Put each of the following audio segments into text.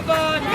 जिंदाबाद।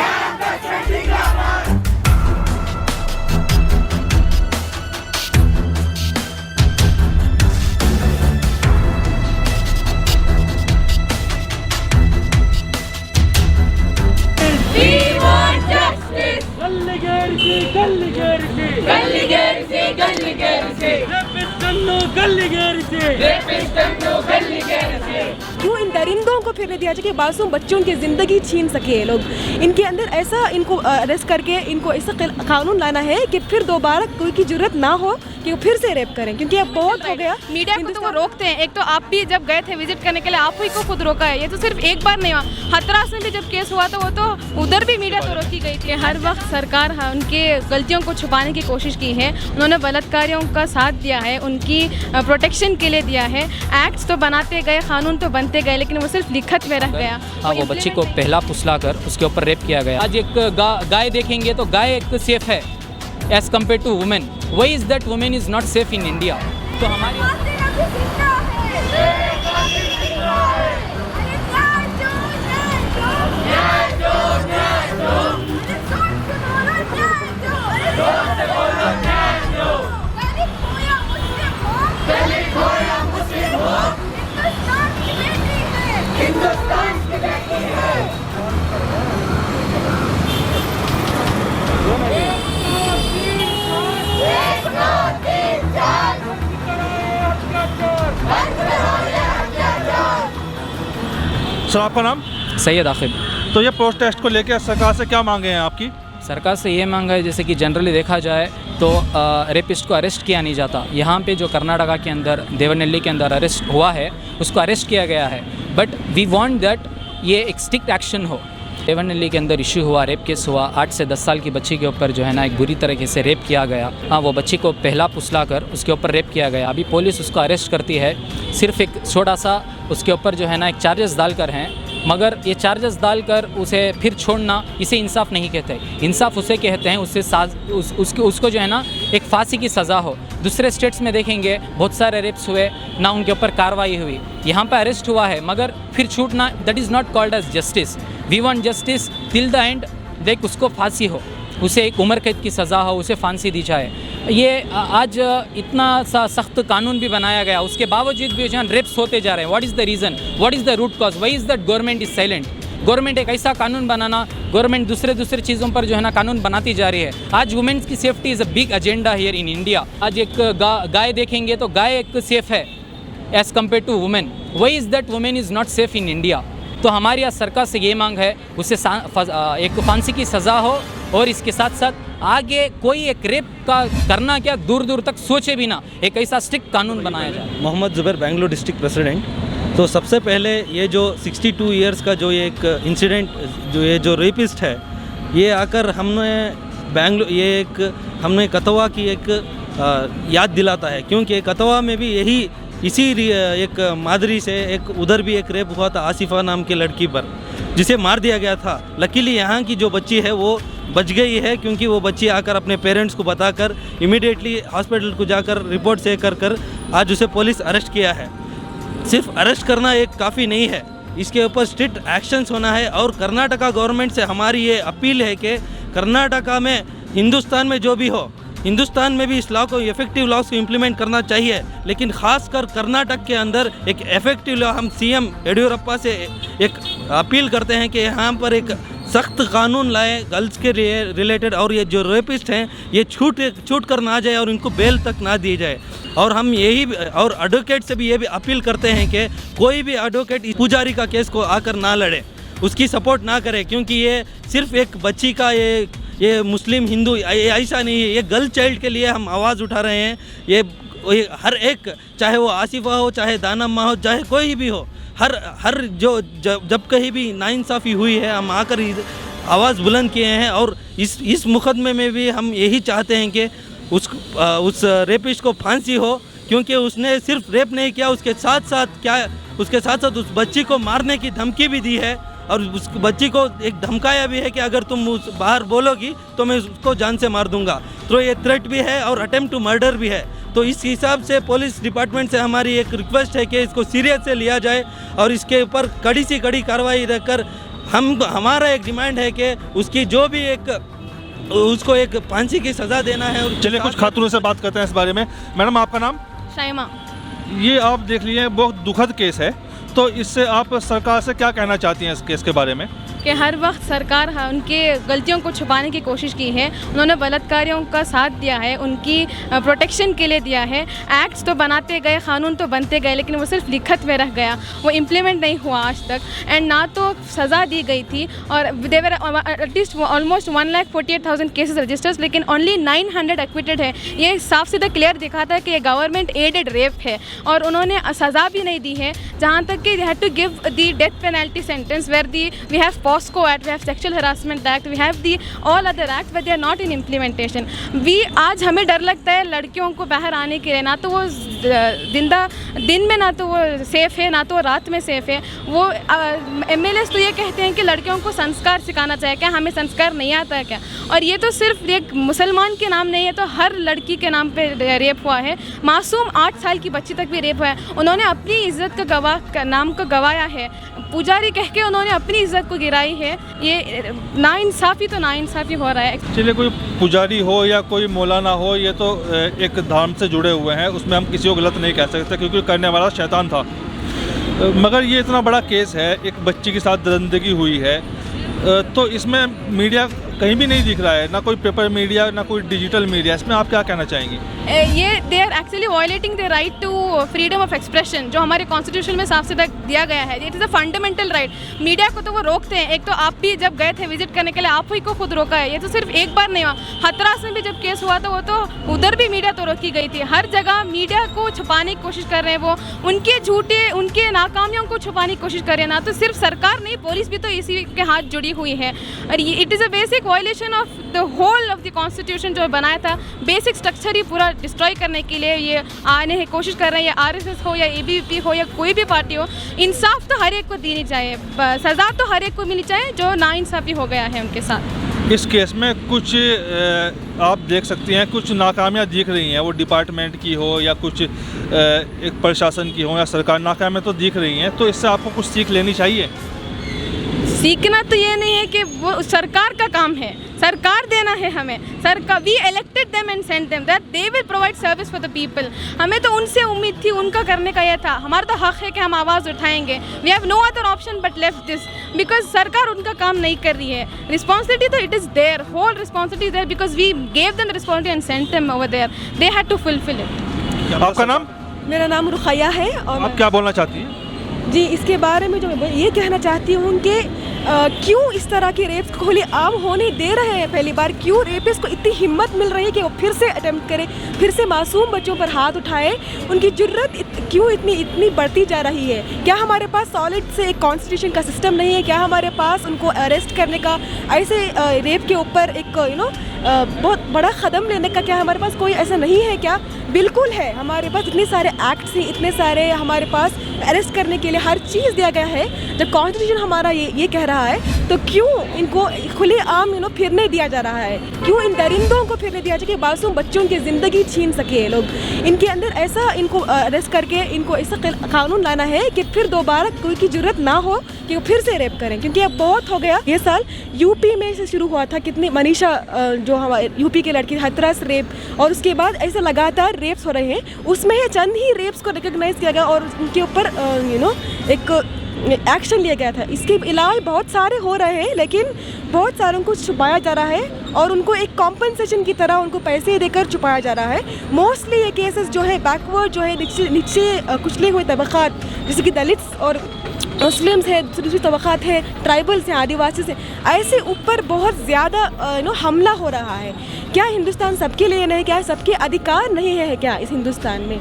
क्यों इन दरिंदों को फिरने दिया जाए कि मासूम बच्चों की ज़िंदगी छीन सके ये लोग। इनके अंदर ऐसा इनको अरेस्ट करके इनको ऐसा कानून लाना है कि फिर दोबारा कोई की जरूरत ना हो कि वो फिर से रेप करें, क्योंकि अब बहुत हो गया। मीडिया को तो वो रोकते हैं। एक तो आप भी जब गए थे विजिट करने के लिए, आप ही को खुद रोका है। ये तो सिर्फ एक बार नहीं हुआ, हथरास में भी जब केस हुआ था वो तो उधर भी मीडिया तो रोकी गई थी। हर वक्त सरकार उनके गलतियों को छुपाने की कोशिश की है। उन्होंने बलात्कारियों का साथ दिया है, उनकी प्रोटेक्शन के लिए दिया है। एक्ट्स तो बनाते गए, कानून तो बनते गए, लेकिन वो सिर्फ लिखत में रह गया। हाँ, वो बच्ची को पहला फुसला कर उसके ऊपर रेप किया गया। आज एक गाय देखेंगे तो गाय एक सेफ है as compare to women. Why is that women is not safe in India? तो हमारी सर, आपका नाम? सैयद आखिब। तो ये प्रोटेस्ट को लेकर सरकार से क्या मांगे हैं आपकी? सरकार से ये मांगा है, जैसे कि जनरली देखा जाए तो रेपिस्ट को अरेस्ट किया नहीं जाता। यहाँ पे जो कर्नाटका के अंदर देवनहल्ली के अंदर अरेस्ट हुआ है उसको अरेस्ट किया गया है, बट वी वांट दैट ये एक स्ट्रिक्ट एक्शन हो। देवनहल्ली के अंदर इशू हुआ, रेप केस हुआ। 8 से 10 साल की बच्ची के ऊपर जो है ना एक बुरी तरीके से रेप किया गया। हाँ, वो बच्ची को पहला फुसला कर उसके ऊपर रेप किया गया। अभी पुलिस उसको अरेस्ट करती है, सिर्फ एक छोटा सा उसके ऊपर जो है ना एक चार्जेस डालकर हैं, मगर ये चार्जेस डालकर उसे फिर छोड़ना, इसे इंसाफ नहीं कहते। इंसाफ उसे कहते हैं उसको जो है ना एक फांसी की सज़ा हो। दूसरे स्टेट्स में देखेंगे बहुत सारे रेप्स हुए ना, उनके ऊपर कार्रवाई हुई। यहाँ पर अरेस्ट हुआ है मगर फिर छूटना, that is not called as justice. We want justice till the end. देख, उसको फांसी हो, उसे एक उम्र कैद की सज़ा हो, उसे फांसी दी जाए। ये आज इतना सा सख्त कानून भी बनाया गया, उसके बावजूद भी जहाँ रेप्स होते जा रहे हैं। What is the reason? What is the root cause? Why is that government is silent? Government एक ऐसा कानून बनाना, गवर्नमेंट दूसरे चीज़ों पर जो है ना कानून बनाती जा रही है। आज वुमेन्स की safety is a big agenda here in India. आज एक गाय देखेंगे तो गाय एक सेफ है as compare to women. Why is that women is not safe in India? तो हमारी आज सरकार से ये मांग है, उसे एक फांसी की सज़ा हो, और इसके साथ साथ आगे कोई एक रेप का करना क्या दूर तक सोचे भी ना, एक ऐसा स्ट्रिक्ट कानून बनाया जाए। Mohammed Zubair, Bengaluru district president. तो सबसे पहले ये जो 62 इयर्स का जो ये एक इंसिडेंट, जो रेपिस्ट है, ये आकर हमने कथवा की एक याद दिलाता है, क्योंकि कथवा में भी इसी एक मादरी से एक उधर भी एक रेप हुआ था आसिफा नाम के लड़की पर, जिसे मार दिया गया था। लकीली यहाँ की जो बच्ची है वो बच गई है, क्योंकि वो बच्ची आकर अपने पेरेंट्स को बताकर इमीडिएटली हॉस्पिटल को जाकर रिपोर्ट से कर आज उसे पुलिस अरेस्ट किया है। सिर्फ अरेस्ट करना एक काफ़ी नहीं है, इसके ऊपर स्ट्रिक्ट एक्शंस होना है। और कर्नाटका गवर्नमेंट से हमारी ये अपील है कि कर्नाटका में, हिंदुस्तान में जो भी हो, हिंदुस्तान में भी इस लॉ को, इफेक्टिव लॉज को इम्प्लीमेंट करना चाहिए, लेकिन खासकर कर्नाटक के अंदर एक इफेक्टिव लॉ। हम सीएम येडियुरप्पा से एक अपील करते हैं कि यहाँ पर एक सख्त कानून लाए गर्ल्स के रिलेटेड, और ये जो रेपिस्ट हैं ये छूट कर ना जाए और इनको बेल तक ना दी जाए। और हम और एडवोकेट से भी ये भी अपील करते हैं कि कोई भी एडवोकेट पुजारी का केस को आकर ना लड़े, उसकी सपोर्ट ना करे, क्योंकि ये सिर्फ एक बच्ची का ये मुस्लिम हिंदू ऐसा नहीं है, ये गर्ल चाइल्ड के लिए हम आवाज़ उठा रहे हैं। ये हर एक, चाहे वो आसिफा हो, चाहे दानम्मा हो, चाहे कोई भी हो, हर जब कहीं भी नाइंसाफ़ी हुई है, हम आकर आवाज़ बुलंद किए हैं। और इस मुकदमे में भी हम यही चाहते हैं कि उस रेपिस्ट को फांसी हो, क्योंकि उसने सिर्फ रेप नहीं किया, उसके साथ साथ उस बच्ची को मारने की धमकी भी दी है, और उस बच्ची को एक धमकाया भी है कि अगर तुम बाहर बोलोगी तो मैं उसको जान से मार दूंगा। तो ये थ्रेट भी है और अटेम्प्ट टू मर्डर भी है। तो इस हिसाब से पुलिस डिपार्टमेंट से हमारी एक रिक्वेस्ट है कि इसको सीरियस से लिया जाए और इसके ऊपर कड़ी से कड़ी कार्रवाई रखकर हमारा एक डिमांड है कि उसकी जो भी उसको एक फांसी की सज़ा देना है। और चलिए कुछ खातूनों से बात करते हैं इस बारे में। मैडम आपका नाम? शाइमा। ये आप देख लीजिए बहुत दुखद केस है, तो इससे आप सरकार से क्या कहना चाहती हैं इस केस के बारे में? कि हर वक्त सरकार उनके गलतियों को छुपाने की कोशिश की है। उन्होंने बलात्कारियों का साथ दिया है, उनकी प्रोटेक्शन के लिए दिया है। एक्ट्स तो बनाते गए, कानून तो बनते गए, लेकिन वो सिर्फ लिखत में रह गया, वो इम्प्लीमेंट नहीं हुआ आज तक। एंड ना तो सज़ा दी गई थी, और देवर एटलीस्ट ऑलमोस्ट 1,48,000 केसेस रजिस्टर्स, लेकिन ओनली 900 एक्विटेड है। ये साफ सीधा क्लियर दिखाता है कि ये गवर्नमेंट एडेड रेप है, और उन्होंने सज़ा भी नहीं दी है। जहाँ तक कि they had to give the death penalty sentence where the we have POSCO Act, we have Sexual Harassment Act, we have the all other acts, but they are not in implementation. आज हमें डर लगता है लड़कियों को बाहर आने के लिए, ना तो वो दिन में ना तो वो सेफ़ है, ना तो रात में सेफ़ है। वो MLAs तो ये कहते हैं कि लड़कियों को संस्कार सिखाना चाहिए। क्या हमें संस्कार नहीं आता है क्या? और ये तो सिर्फ एक मुसलमान के नाम नहीं है, तो हर लड़की के नाम पे रेप हुआ है। मासूम 8 साल की बच्ची तक भी रेप हुआ है। उन्होंने अपनी इज़्ज़त का नाम को गवाया है, पुजारी कह के उन्होंने अपनी इज़्ज़त को गिराई है। ये नाइंसाफ़ी तो नाइंसाफ़ी हो रहा है। चलिए कोई पुजारी हो या कोई मौलाना हो, ये तो एक धर्म से जुड़े हुए हैं, उसमें हम किसी को गलत नहीं कह सकते, क्योंकि करने वाला शैतान था। मगर ये इतना बड़ा केस है, एक बच्ची के साथ दरिंदगी हुई है, तो इसमें मीडिया कहीं भी नहीं दिख रहा है, ना कोई पेपर मीडिया, ना कोई डिजिटल मीडिया। इसमें आप क्या कहना चाहेंगी? ये they are actually violating the right to freedom of expression, जो हमारे कॉन्स्टिट्यूशन में साफ सीधा दिया गया है। It is a fundamental right. Media को तो वो रोकते हैं। एक तो आप भी जब गए थे विजिट करने के लिए, आप ही को खुद रोका है। ये तो सिर्फ एक बार नहीं हुआ, हाथरस में भी जब केस हुआ था, वो तो उधर भी मीडिया तो रोकी गई थी। हर जगह मीडिया को छुपाने की कोशिश कर रहे हैं, वो उनके झूठे, उनके नाकामियों को छुपाने की कोशिश कर रहे हैं। ना तो सिर्फ सरकार नहीं, पुलिस भी तो इसी के हाथ जुड़ी हुई है। और ये it is a basic violation of the whole of the constitution जो बनाया था। बेसिक स्ट्रक्चर ही पूरा डिस्ट्रॉय करने के लिए ये आने की कोशिश कर रहे हैं। ये RSS हो या ABVP हो या कोई भी पार्टी हो, इंसाफ तो हर एक को देनी चाहिए, सज़ा तो हर एक को मिलनी चाहिए जो नाइंसाफ़ी हो गया है उनके साथ। इस केस में कुछ आप देख सकती हैं, कुछ नाकामियाँ दिख रही हैं, वो डिपार्टमेंट की हो या कुछ एक प्रशासन की हो या सरकार, नाकामियाँ तो दिख रही हैं। तो इससे आपको कुछ सीख लेनी चाहिए। सीखना तो ये नहीं है कि वो सरकार का काम है, सरकार देना है हमें। सरकार we elected them and sent them that they will provide service for the people. हमें तो उनसे उम्मीद थी, उनका करने का ये था। हमारा तो हक है कि हम आवाज़ उठाएंगे। We have no other option but left this, because सरकार उनका काम नहीं कर रही है। रिस्पॉन्सिबिलिटी तो it is their, whole responsibility their, because we gave them the responsibility and sent them over there. They had to fulfil it. आपका नाम? मेरा नाम रुखैया है। और आप क्या बोलना चाहती हैं? जी, इसके बारे में जो मैं ये कहना चाहती हूँ कि क्यों इस तरह के रेप्स को खुले आम होने दे रहे हैं। पहली बार क्यों रेपिस्ट को इतनी हिम्मत मिल रही है कि वो फिर से अटेम्प्ट करे, फिर से मासूम बच्चों पर हाथ उठाए। उनकी जुर्रत क्यों इतनी बढ़ती जा रही है? क्या हमारे पास सॉलिड से एक कॉन्स्टिट्यूशन का सिस्टम नहीं है? क्या हमारे पास उनको अरेस्ट करने का, ऐसे रेप के ऊपर एक बहुत बड़ा कदम लेने का क्या हमारे पास कोई ऐसा नहीं है क्या? बिल्कुल है। हमारे पास इतने सारे एक्ट्स हैं, इतने सारे हमारे पास अरेस्ट करने के लिए हर चीज़ दिया गया है। जब कॉन्स्टिट्यूशन हमारा ये कह रहा है, तो क्यों इनको खुले आम फिरने दिया जा रहा है? क्यों इन दरिंदों को फिरने दिया जाए कि मासूम बच्चों की ज़िंदगी छीन सके ये लोग? इनके अंदर ऐसा, इनको अरेस्ट करके इनको ऐसा कानून लाना है कि फिर दोबारा कोई की जरूरत ना हो कि वो फिर से रेप करें। क्योंकि अब बहुत हो गया। ये साल यूपी में से शुरू हुआ था, कितनी मनीषा जो हमारे यूपी की लड़की, हाथरस रेप, और उसके बाद ऐसे लगातार रेप्स हो रहे हैं। उसमें चंद ही रेप्स को रिकॉग्नाइज किया गया और उनके ऊपर एक एक्शन लिया गया था। इसके अलावा बहुत सारे हो रहे हैं, लेकिन बहुत सारों को छुपाया जा रहा है और उनको एक कॉम्पनसेशन की तरह उनको पैसे देकर छुपाया जा रहा है। मोस्टली ये केसेस जो है बैकवर्ड, जो है नीचे कुचले हुए तबक़ात, जैसे कि दलित्स और मुस्लिम्स है, दूसरी तबक़ात है, ट्राइबल्स हैं, आदिवासी से, ऐसे ऊपर बहुत ज़्यादा हमला हो रहा है। क्या हिंदुस्तान सबके लिए नहीं? क्या सबके अधिकार नहीं है क्या इस हिंदुस्तान में?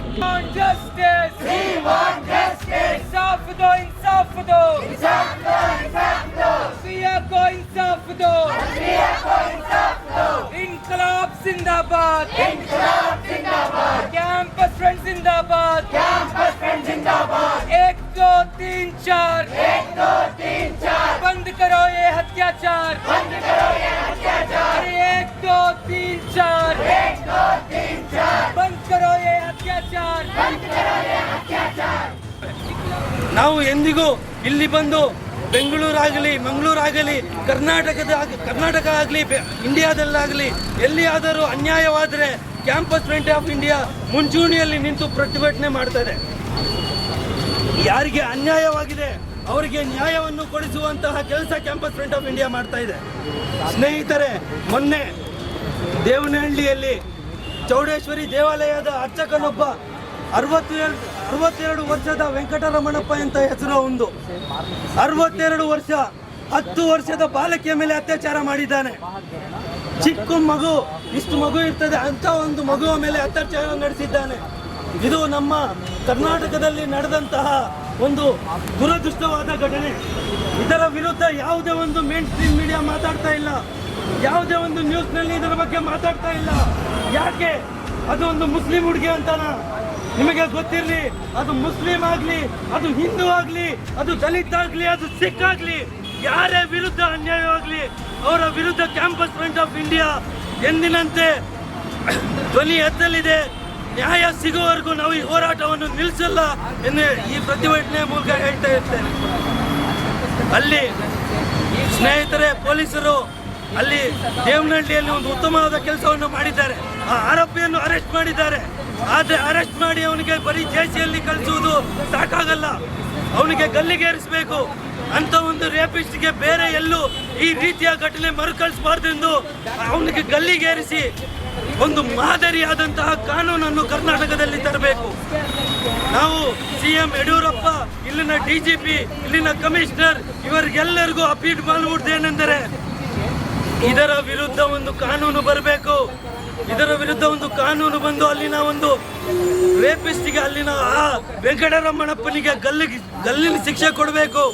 इंकलाब जिंदाबाद, कैंपस फ्रेंड जिंदाबाद, 1 2 3 4 बंद करो ये अत्याचार, 1 2 3 4 बंद करो ये अत्याचार। ನಾವು ಎಂದಿಗೂ ಇಲ್ಲಿ ಬಂದು ಬೆಂಗಳೂರಾಗಲಿ ಮಂಗಳೂರಾಗಲಿ ಕರ್ನಾಟಕ ಆಗಲಿ ಇಂಡಿಯಾದಲ್ಲಾಗಲಿ ಎಲ್ಲಿಯಾದರೂ ಅನ್ಯಾಯವಾದರೆ ಕ್ಯಾಂಪಸ್ ಫ್ರಂಟ್ ಆಫ್ ಇಂಡಿಯಾ ಮುಂಚೂಣಿಯಲ್ಲಿ ನಿಂತು ಪ್ರತಿಭಟನೆ ಮಾಡ್ತದೆ. ಯಾರಿಗೆ ಅನ್ಯಾಯವಾಗಿದೆ ಅವರಿಗೆ ನ್ಯಾಯವನ್ನು ಕೊಡಿಸುವಂತಹ ಕೆಲಸ ಕ್ಯಾಂಪಸ್ ಫ್ರಂಟ್ ಆಫ್ ಇಂಡಿಯಾ ಮಾಡ್ತಾ ಇದೆ. ಸ್ನೇಹಿತರೆ, ಮೊನ್ನೆ ದೇವನಹಳ್ಳಿಯಲ್ಲಿ ಚೌಡೇಶ್ವರಿ ದೇವಾಲಯದ ಅರ್ಚಕನೊಬ್ಬ 62 ವರ್ಷದ ವೆಂಕಟರಮಣಪ್ಪ ಅಂತ ಹೆಸರು ಒಂದು 62 ವರ್ಷ 10 ವರ್ಷದ ಬಾಲಕಿಯ ಮೇಲೆ ಅತ್ಯಾಚಾರ ಮಾಡಿದ್ದಾನೆ. ಚಿಕ್ಕ ಮಗು, ಇಷ್ಟು ಮಗು ಇರ್ತದೆ ಅಂತ ಒಂದು ಮಗುವ ಮೇಲೆ ಅತ್ಯಾಚಾರ ನಡೆಸಿದ್ದಾನೆ. ಇದು ನಮ್ಮ ಕರ್ನಾಟಕದಲ್ಲಿ ನಡೆದಂತಹ ಒಂದು ದುರದೃಷ್ಟವಾದ ಘಟನೆ. ಇದರ ವಿರುದ್ಧ ಯಾವುದೇ ಒಂದು ಮೇನ್ ಸ್ಟ್ರೀಮ್ ಮೀಡಿಯಾ ಮಾತಾಡ್ತಾ ಇಲ್ಲ, ಯಾವುದೇ ಒಂದು ನ್ಯೂಸ್ನಲ್ಲಿ ಇದರ ಬಗ್ಗೆ ಮಾತಾಡ್ತಾ ಇಲ್ಲ. ಯಾಕೆ? ಅದು ಒಂದು ಮುಸ್ಲಿಂ ಹುಡುಗಿ ಅಂತಾನ? ನಿಮಗೆ ಗೊತ್ತಿರಲಿ, ಅದು ಮುಸ್ಲಿಂ ಆಗಲಿ, ಅದು ಹಿಂದೂ ಆಗಲಿ, ಅದು ದಲಿತ ಆಗಲಿ, ಅದು ಸಿಖ್ ಆಗಲಿ, ಯಾರೇ ವಿರುದ್ಧ ಅನ್ಯಾಯವಾಗಲಿ ಅವರ ವಿರುದ್ಧ ಕ್ಯಾಂಪಸ್ ಫ್ರಂಟ್ ಆಫ್ ಇಂಡಿಯಾ ಎಂದಿನಂತೆ ಧ್ವನಿ ಎತ್ತಲಿದೆ. ನ್ಯಾಯ ಸಿಗುವವರೆಗೂ ನಾವು ಈ ಹೋರಾಟವನ್ನು ನಿಲ್ಲಿಸಲ್ಲ ಎಂದು ಈ ಪ್ರತಿಭಟನೆ ಮೂಲಕ ಹೇಳ್ತಾ ಇರ್ತೇನೆ. ಅಲ್ಲಿ ಸ್ನೇಹಿತರೆ, ಪೊಲೀಸರು ಅಲ್ಲಿ ದೇವನಹಳ್ಳಿಯಲ್ಲಿ ಒಂದು ಉತ್ತಮವಾದ ಕೆಲಸವನ್ನು ಮಾಡಿದ್ದಾರೆ. ಆ ಆರೋಪಿಯನ್ನು ಅರೆಸ್ಟ್ ಮಾಡಿದ್ದಾರೆ. ಆದರೆ ಅರೆಸ್ಟ್ ಮಾಡಿ ಅವನಿಗೆ ಬರೀ ಜೇಸಿಯಲ್ಲಿ ಕಳಿಸುವುದು ಸಾಕಾಗಲ್ಲ, ಅವನಿಗೆ ಗಲ್ಲಿಗೇರಿಸಬೇಕು. ಅಂತ ಒಂದು ರೇಪಿಸ್ಟ್ಗೆ ಬೇರೆ ಎಲ್ಲೂ ಈ ರೀತಿಯ ಘಟನೆ ಮರುಕಳಿಸಬಾರ್ದೆಂದು ಅವನಿಗೆ ಗಲ್ಲಿಗೇರಿಸಿ ಒಂದು ಮಾದರಿಯಾದಂತಹ ಕಾನೂನನ್ನು ಕರ್ನಾಟಕದಲ್ಲಿ ತರಬೇಕು. ನಾವು CM ಯಡಿಯೂರಪ್ಪ, ಇಲ್ಲಿನ DGP, ಇಲ್ಲಿನ ಕಮಿಷನರ್ ಇವರಿಗೆಲ್ಲರಿಗೂ ಅಪೀಲ್ ಮಾಡುವುದೇನೆಂದರೆ ಇದರ ವಿರುದ್ಧ ಒಂದು ಕಾನೂನು ಬರಬೇಕು. ಇದರ ವಿರುದ್ಧ ಒಂದು ಕಾನೂನು ಬಂದು ಅಲ್ಲಿನ ಒಂದು ರೇಪಿಸ್ಟಿಗೆ, ಅಲ್ಲಿನ ಆ ವೆಂಕಟರಮಣಪ್ಪನಿಗೆ ಗಲ್ಲಿನ ಶಿಕ್ಷೆ ಕೊಡಬೇಕು.